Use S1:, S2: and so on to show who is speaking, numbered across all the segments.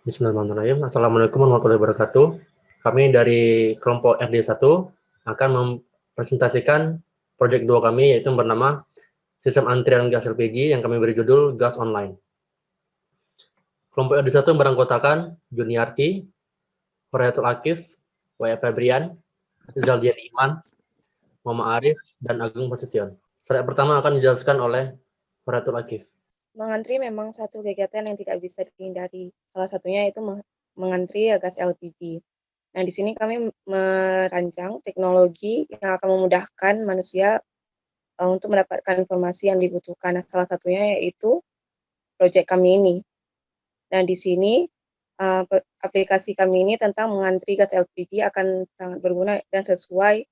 S1: Bismillahirrahmanirrahim. Assalamualaikum warahmatullahi wabarakatuh. Kami dari kelompok RD1 akan mempresentasikan proyek 2 kami, yaitu bernama Sistem Antrian Gas LPG yang kami beri judul Gas Online. Kelompok RD1 beranggotakan Juniarti, Horayatul Akif, W.F. Febrian, Zaldian Iman, Muhammad Arif, dan Agung Prasetyon. Slide pertama akan dijelaskan oleh Horayatul Akif.
S2: Mengantri memang satu kegiatan yang tidak bisa dihindari. Salah satunya yaitu mengantri gas LPG. Nah, di sini kami merancang teknologi yang akan memudahkan manusia untuk mendapatkan informasi yang dibutuhkan. Nah, salah satunya yaitu proyek kami ini. Nah, di sini aplikasi kami ini tentang mengantri gas LPG akan sangat berguna dan sesuai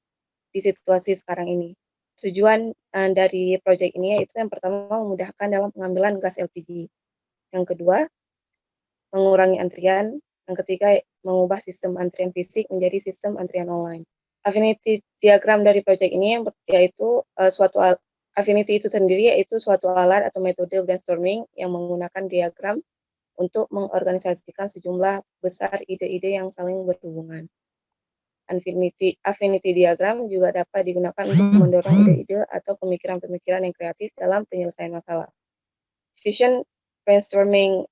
S2: di situasi sekarang ini. Tujuan dari proyek ini yaitu yang pertama memudahkan dalam pengambilan gas LPG. Yang kedua, mengurangi antrian. Yang ketiga, mengubah sistem antrian fisik menjadi sistem antrian online. Affinity diagram dari proyek ini yaitu Affinity itu sendiri yaitu suatu alat atau metode brainstorming yang menggunakan diagram untuk mengorganisasikan sejumlah besar ide-ide yang saling berhubungan. Affinity diagram juga dapat digunakan untuk mendorong ide-ide atau pemikiran-pemikiran yang kreatif dalam penyelesaian masalah. Vision brainstorming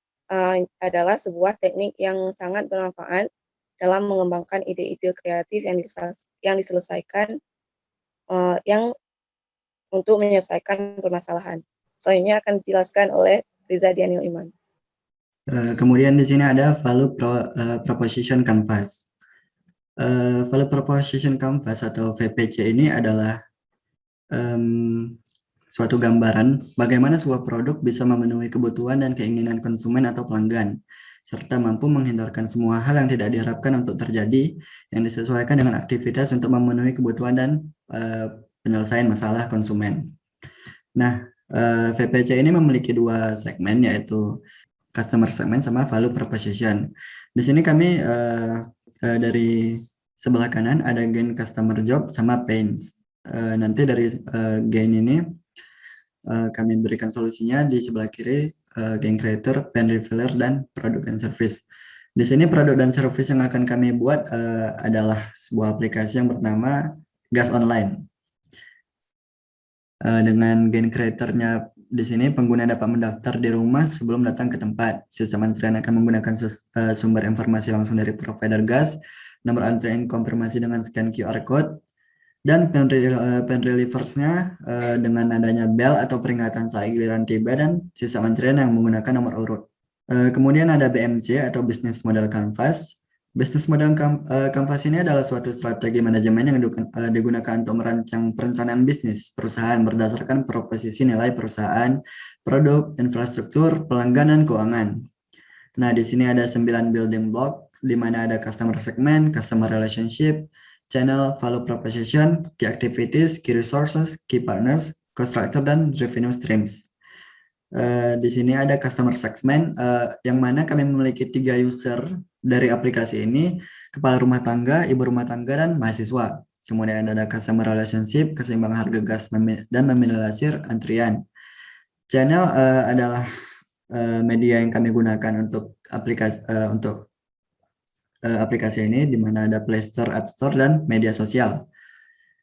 S2: adalah sebuah teknik yang sangat bermanfaat dalam mengembangkan ide-ide kreatif yang diselesaikan yang untuk menyelesaikan permasalahan. Selanjutnya akan dijelaskan oleh Riza Daniel Iman.
S3: Kemudian di sini ada value proposition canvas. Value proposition canvas atau VPC ini adalah suatu gambaran bagaimana sebuah produk bisa memenuhi kebutuhan dan keinginan konsumen atau pelanggan, serta mampu menghindarkan semua hal yang tidak diharapkan untuk terjadi yang disesuaikan dengan aktivitas untuk memenuhi kebutuhan dan penyelesaian masalah konsumen. Nah, VPC ini memiliki dua segmen, yaitu customer segment sama value proposition. Di sini kami dari sebelah kanan ada gain customer job sama pains. Nanti dari gain ini kami berikan solusinya di sebelah kiri, gain creator, pain revealer, dan product and service. Di sini produk dan service yang akan kami buat adalah sebuah aplikasi yang bernama Gas Online. Dengan gain creator-nya di sini pengguna dapat mendaftar di rumah sebelum datang ke tempat. Sistem antrian akan menggunakan sumber informasi langsung dari provider gas, nomor antrian konfirmasi dengan scan QR code, dan pen relievers-nya dengan adanya bell atau peringatan saat giliran tiba, dan sistem antrian yang menggunakan nomor urut. Kemudian ada BMC atau Business Model Canvas. Business Model Canvas ini adalah suatu strategi manajemen yang digunakan untuk merancang perencanaan bisnis perusahaan berdasarkan proposisi nilai perusahaan, produk, infrastruktur, pelanggan, dan keuangan. Nah, di sini ada 9 building block, di mana ada customer segment, customer relationship, channel, value proposition, key activities, key resources, key partners, cost structure, dan revenue streams. Di sini ada customer segment, yang mana kami memiliki 3 user dari aplikasi ini: kepala rumah tangga, ibu rumah tangga, dan mahasiswa. Kemudian ada customer relationship, keseimbangan harga gas dan meminimalisir antrian. Channel adalah media yang kami gunakan untuk aplikasi ini, di mana ada Play Store, App Store, dan media sosial.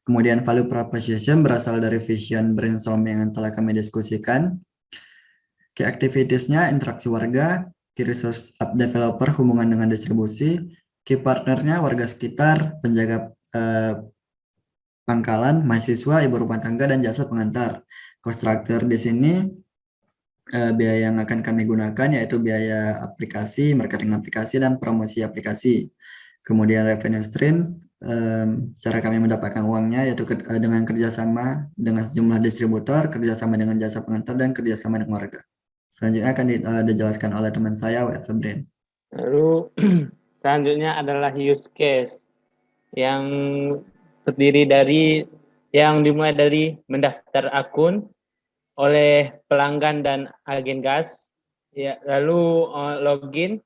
S3: Kemudian value proposition berasal dari vision brainstorming yang telah kami diskusikan. Key activities-nya interaksi warga, key resource app developer hubungan dengan distribusi, key partner-nya warga sekitar, penjaga pangkalan, mahasiswa, ibu rumah tangga, dan jasa pengantar. Cost structure di sini biaya yang akan kami gunakan yaitu biaya aplikasi, marketing aplikasi, dan promosi aplikasi. Kemudian revenue stream, cara kami mendapatkan uangnya yaitu dengan kerjasama dengan sejumlah distributor, kerjasama dengan jasa pengantar, dan kerjasama dengan warga. Selanjutnya akan dijelaskan oleh teman saya, W.F. Febrian.
S4: Lalu selanjutnya adalah use case yang terdiri dari yang dimulai dari mendaftar akun oleh pelanggan dan agen gas, ya, lalu login,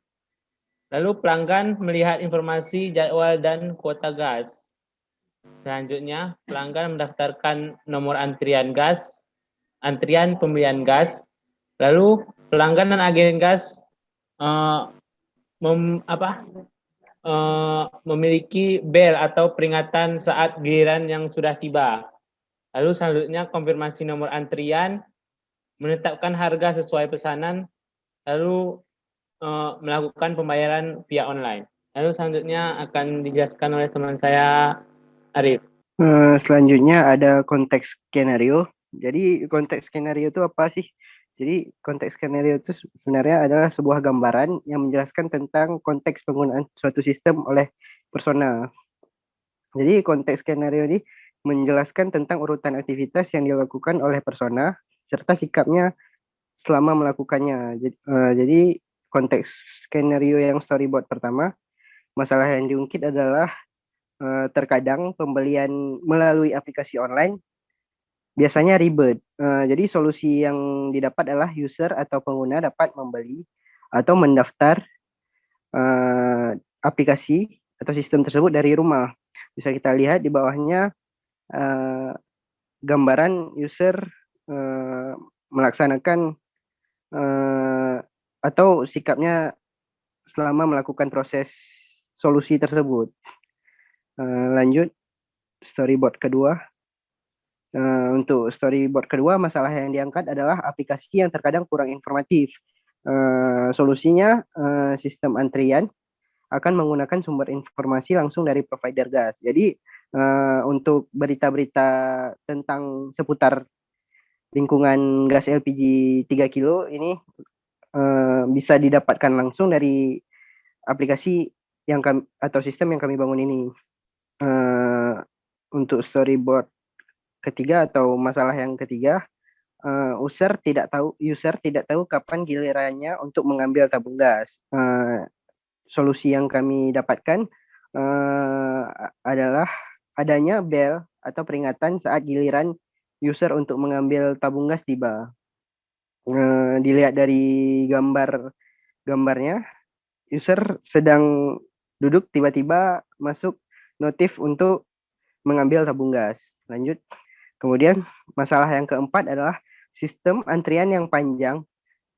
S4: lalu pelanggan melihat informasi jadwal dan kuota gas. Selanjutnya pelanggan mendaftarkan nomor antrian gas, antrian pembelian gas, lalu pelanggan dan agen gas memiliki bel atau peringatan saat giliran yang sudah tiba. Lalu selanjutnya konfirmasi nomor antrian, menetapkan harga sesuai pesanan, lalu melakukan pembayaran via online. Lalu selanjutnya akan dijelaskan oleh teman saya, Arif.
S5: Selanjutnya ada konteks skenario. Jadi konteks skenario itu apa sih? Jadi konteks skenario itu sebenarnya adalah sebuah gambaran yang menjelaskan tentang konteks penggunaan suatu sistem oleh persona. Jadi konteks skenario ini menjelaskan tentang urutan aktivitas yang dilakukan oleh persona serta sikapnya selama melakukannya. Jadi konteks skenario yang storyboard pertama, masalah yang diungkit adalah terkadang pembelian melalui aplikasi online biasanya ribet. Jadi solusi yang didapat adalah user atau pengguna dapat membeli atau mendaftar aplikasi atau sistem tersebut dari rumah. Bisa kita lihat di bawahnya gambaran user melaksanakan atau sikapnya selama melakukan proses solusi tersebut. Lanjut storyboard kedua. Untuk storyboard kedua, masalah yang diangkat adalah aplikasi yang terkadang kurang informatif. Solusinya sistem antrian akan menggunakan sumber informasi langsung dari provider gas. Jadi untuk berita-berita tentang seputar lingkungan gas LPG 3 kilo ini bisa didapatkan langsung dari aplikasi yang atau sistem yang kami bangun ini. Untuk storyboard ketiga atau masalah yang ketiga, user tidak tahu kapan gilirannya untuk mengambil tabung gas. Solusi yang kami dapatkan adalah adanya bel atau peringatan saat giliran user untuk mengambil tabung gas tiba. Dilihat dari gambarnya, user sedang duduk, tiba-tiba masuk notif untuk mengambil tabung gas. Lanjut. Kemudian masalah yang keempat adalah sistem antrian yang panjang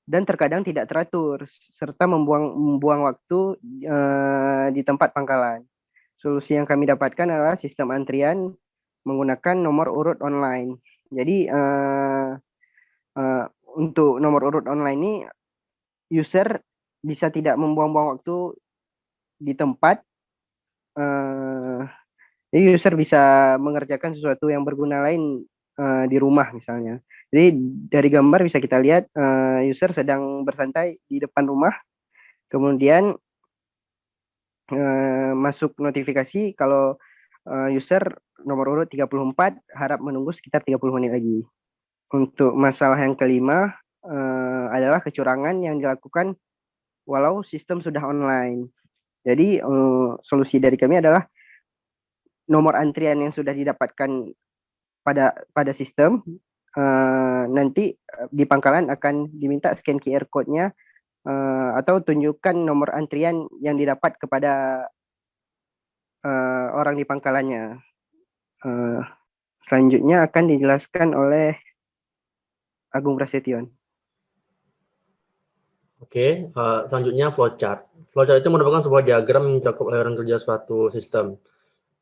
S5: dan terkadang tidak teratur serta membuang waktu di tempat pangkalan. Solusi yang kami dapatkan adalah sistem antrian menggunakan nomor urut online. Jadi untuk nomor urut online ini user bisa tidak membuang-buang waktu di tempat. Jadi user bisa mengerjakan sesuatu yang berguna lain di rumah misalnya. Jadi dari gambar bisa kita lihat user sedang bersantai di depan rumah, kemudian masuk notifikasi kalau user nomor urut 34 harap menunggu sekitar 30 menit lagi. Untuk masalah yang kelima adalah kecurangan yang dilakukan walau sistem sudah online. Jadi solusi dari kami adalah nomor antrian yang sudah didapatkan pada sistem, nanti di pangkalan akan diminta scan QR code-nya atau tunjukkan nomor antrian yang didapat kepada orang di pangkalannya. Selanjutnya akan dijelaskan oleh Agung Prasetyon.
S1: Oke, selanjutnya flowchart. Flowchart itu merupakan sebuah diagram yang mencakup aliran kerja suatu sistem.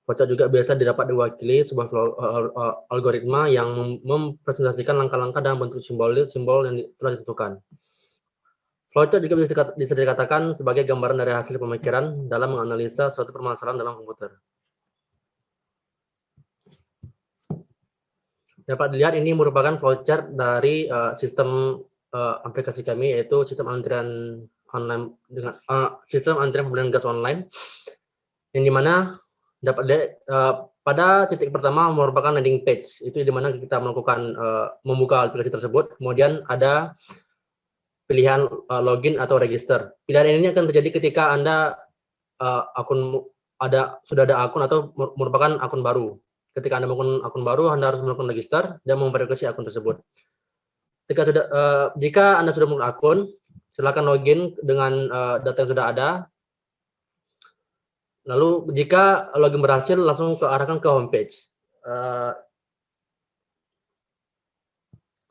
S1: Flowchart juga biasa didapat diwakili sebuah algoritma yang mempresentasikan langkah-langkah dalam bentuk simbol yang telah ditentukan. Flowchart juga bisa dikatakan sebagai gambaran dari hasil pemikiran dalam menganalisa suatu permasalahan dalam komputer. Dapat dilihat ini merupakan flowchart dari sistem aplikasi kami, yaitu sistem antrian online dengan sistem antrian pembelian gas online, yang dimana dapat dilihat pada titik pertama merupakan landing page, itu dimana kita melakukan membuka aplikasi tersebut. Kemudian ada pilihan login atau register. Pilihan ini akan terjadi ketika Anda sudah ada akun atau merupakan akun baru. Ketika Anda melakukan akun baru, Anda harus melakukan register dan memverifikasi akun tersebut. Jika Anda sudah memiliki akun, silakan login dengan data yang sudah ada. Lalu jika login berhasil, langsung arahkan ke homepage.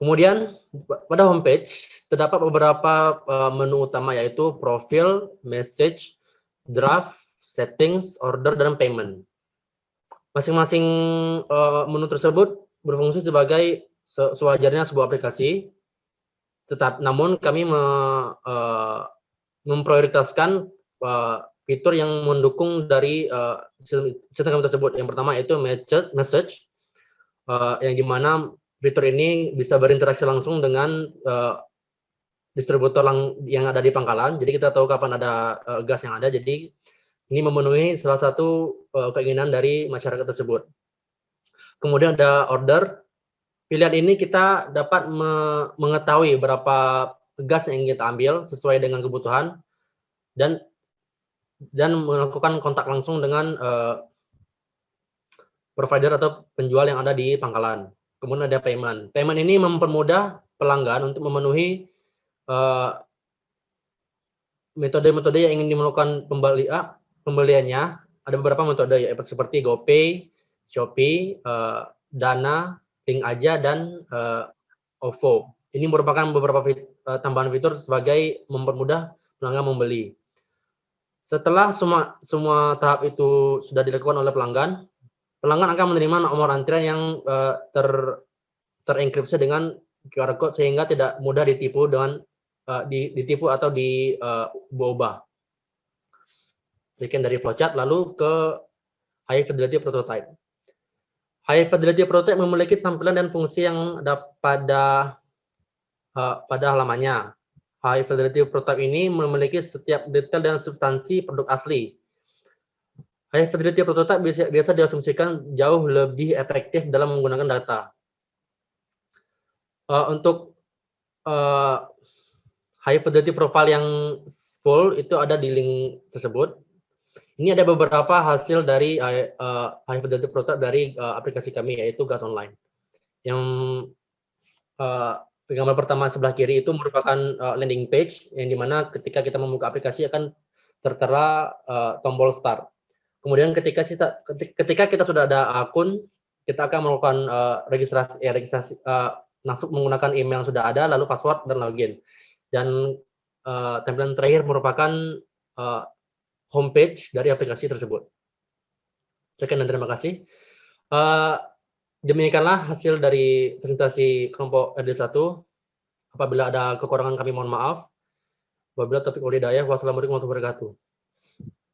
S1: Kemudian pada homepage terdapat beberapa menu utama yaitu profil, message, draft, settings, order, dan payment. Masing-masing menu tersebut berfungsi sebagai sewajarnya sebuah aplikasi, namun kami memprioritaskan fitur yang mendukung dari sistem kami tersebut. Yang pertama itu message, yang dimana fitur ini bisa berinteraksi langsung dengan distributor yang ada di pangkalan. Jadi kita tahu kapan ada gas yang ada. Jadi ini memenuhi salah satu keinginan dari masyarakat tersebut. Kemudian ada order. Pilihan ini kita dapat mengetahui berapa gas yang ingin kita ambil sesuai dengan kebutuhan dan melakukan kontak langsung dengan provider atau penjual yang ada di pangkalan. Kemudian ada payment. Payment ini mempermudah pelanggan untuk memenuhi metode-metode yang ingin dimelakukan pembeliannya. Ada beberapa metode seperti GoPay, Shopee, Dana, Link Aja, dan OVO. Ini merupakan beberapa tambahan fitur sebagai mempermudah pelanggan membeli. Setelah semua tahap itu sudah dilakukan oleh pelanggan akan menerima nomor antrian yang terenkripsi dengan QR code sehingga tidak mudah ditipu ditipu atau diubah. Sekian dari flowchart, lalu ke High Fidelity Prototype. High Fidelity Prototype memiliki tampilan dan fungsi yang ada pada halamannya. High Fidelity Prototype ini memiliki setiap detail dan substansi produk asli. High Fidelity Prototype biasa diasumsikan jauh lebih efektif dalam menggunakan data. Untuk High Fidelity Profile yang full itu ada di link tersebut. Ini ada beberapa hasil dari High Fidelity Prototype dari aplikasi kami, yaitu Gas Online. Yang gambar pertama sebelah kiri itu merupakan landing page, yang dimana ketika kita membuka aplikasi akan tertera tombol start. Kemudian ketika kita sudah ada akun, kita akan melakukan registrasi masuk menggunakan email yang sudah ada, lalu password dan login. Dan tampilan terakhir merupakan homepage dari aplikasi tersebut. Sekian dan terima kasih. Demikianlah hasil dari presentasi kelompok RD1. Apabila ada kekurangan kami mohon maaf. Wabillahi taufiq wal hidayah. Wassalamualaikum warahmatullahi wabarakatuh.